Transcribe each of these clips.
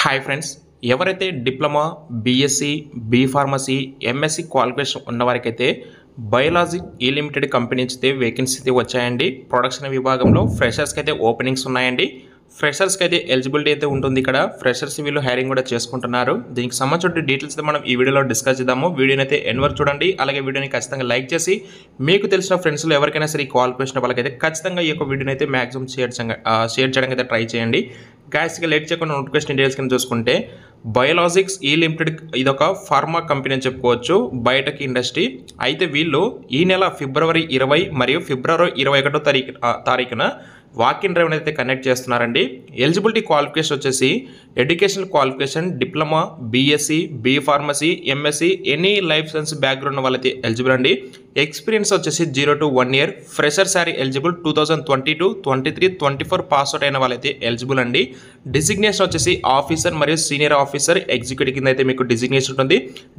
Hi friends, ఎవరైతే diploma, BSc, B pharmacy, MSc qualification ఉన్నవారికైతే Biologic E Limited company నుంచి vacancy అయితే వచ్చాయండి. ప్రొడక్షన్ విభాగంలో ఫ్రెషర్స్కి అయితే ఓపెనింగ్స్ ఉన్నాయండి. ఫ్రెషర్స్కి అయితే ఎలిజిబిలిటీ అయితే ఉంటుంది. ఇక్కడ ఫ్రెషర్స్ వీళ్ళు హైరింగ్ కూడా చేసుకుంటున్నారు. దీనికి సంబంధించిన డీటెయిల్స్ అయితే మనం ఈ వీడియోలో డిస్కస్ చేద్దాము. వీడియోని అయితే ఎండ్ వరకు చూడండి. అలాగే వీడియోని ఖచ్చితంగా లైక్ చేసి మీకు తెలిసిన ఫ్రెండ్స్లో ఎవరికైనా సరే ఈ క్వాలిఫికేషన్ వాళ్ళకైతే ఖచ్చితంగా ఈ యొక్క వీడియోని అయితే మ్యాక్సిమం షేర్ చేయడానికి అయితే ట్రై చేయండి. గాయస్గా లేట్ చేయకుండా నోటిఫికేషన్ డీటెయిల్స్ కింద చూసుకుంటే బయోలాజిక్స్ ఈ లిమిటెడ్ ఇదొక ఫార్మా కంపెనీ అని చెప్పుకోవచ్చు, బయోటెక్ ఇండస్ట్రీ. అయితే వీళ్ళు ఈ నెల ఫిబ్రవరి 20 మరియు ఫిబ్రవరి 21 తారీఖున వాకిన్ డ్రైవ్ అయితే కండక్ట్ చేస్తున్నారండి. ఎలిజిబిలిటీ క్వాలిఫికేషన్ వచ్చేసి educational qualification diploma, BSc, B pharmacy, MSc, any life science background వాళ్ళైతే ఎలిజిబుల్ అండి. ఎక్స్పీరియన్స్ వచ్చేసి 0 to 1 year. Fresher sorry eligible 2022, 23, 24 pass out అయిన వాళ్ళైతే ఎలిజిబుల్ అండి. డిజిగ్నేషన్ వచ్చేసి ఆఫీసర్ మరియు సీనియర్ ఆఫీసర్ ఎగ్జిక్యూటివ్ కింద అయితే మీకు డిజిగ్నేషన్ ఉంటుంది.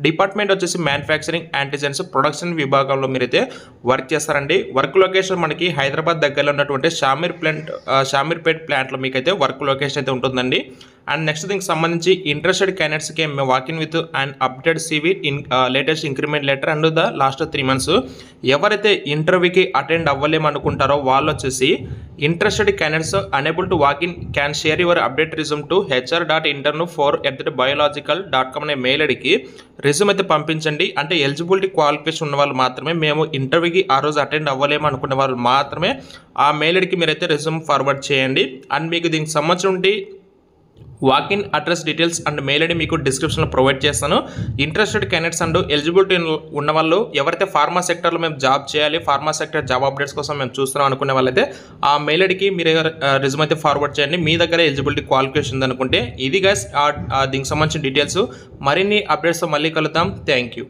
డిపార్ట్మెంట్ వచ్చేసి మ్యానుఫ్యాక్చరింగ్ యాంటిజెన్స్ ప్రొడక్షన్ విభాగంలో మీరైతే వర్క్ చేస్తారండి. వర్క్ లొకేషన్ మనకి హైదరాబాద్ దగ్గరలో ఉన్నటువంటి షామీర్పేట్ ప్లాంట్లో మీకైతే వర్క్ లొకేషన్ అయితే ఉంటుందండి. అండ్ నెక్స్ట్ దీనికి సంబంధించి ఇంట్రెస్టెడ్ క్యాండిడేట్స్కి మేము walk in with and update CV latest increment letter and the last 3 months. ఎవరైతే ఇంటర్వ్యూకి అటెండ్ అవ్వలేమనుకుంటారో వాళ్ళు వచ్చేసి interested candidates unable to walk in can share your update resume to hr.intern4@biological.com అనే మెయిల్ ఐడికి రిజ్యూమ్ అయితే పంపించండి. అంటే ఎలిజిబిలిటీ క్వాలిఫికేషన్ ఉన్న వాళ్ళు మాత్రమే, మేము ఇంటర్వ్యూకి ఆ రోజు అటెండ్ అవ్వలేము అనుకున్న వాళ్ళు మాత్రమే ఆ మెయిల్ ఐడికి మీరైతే రిజ్యూమ్ ఫార్వర్డ్ చేయండి. అండ్ మీకు దీనికి సంబంధించి walk-in address details and mail ID మీకు డిస్క్రిప్షన్లో ప్రొవైడ్ చేస్తాను. ఇంట్రెస్టెడ్ క్యాండిడేట్స్ అండ్ ఎలిజిబిలిటీ ఉన్న వాళ్ళు ఎవరైతే ఫార్మా సెక్టర్లో మేము జాబ్ చేయాలి, ఫార్మా సెక్టర్ జాబ్ అప్డేట్స్ కోసం మేము చూస్తున్నాం అనుకునే వాళ్ళైతే ఆ మెయిల్ ఐడికి మీరు రిజ్యూమ్ అయితే ఫార్వర్డ్ చేయండి. మీ దగ్గర ఎలిజిబిలిటీ క్వాలిఫికేషన్ ఉందనుకుంటే. ఇది గైస్ దీనికి సంబంధించిన డీటెయిల్స్. మరిన్ని అప్డేట్స్తో మళ్ళీ కలుద్దాం. Thank you.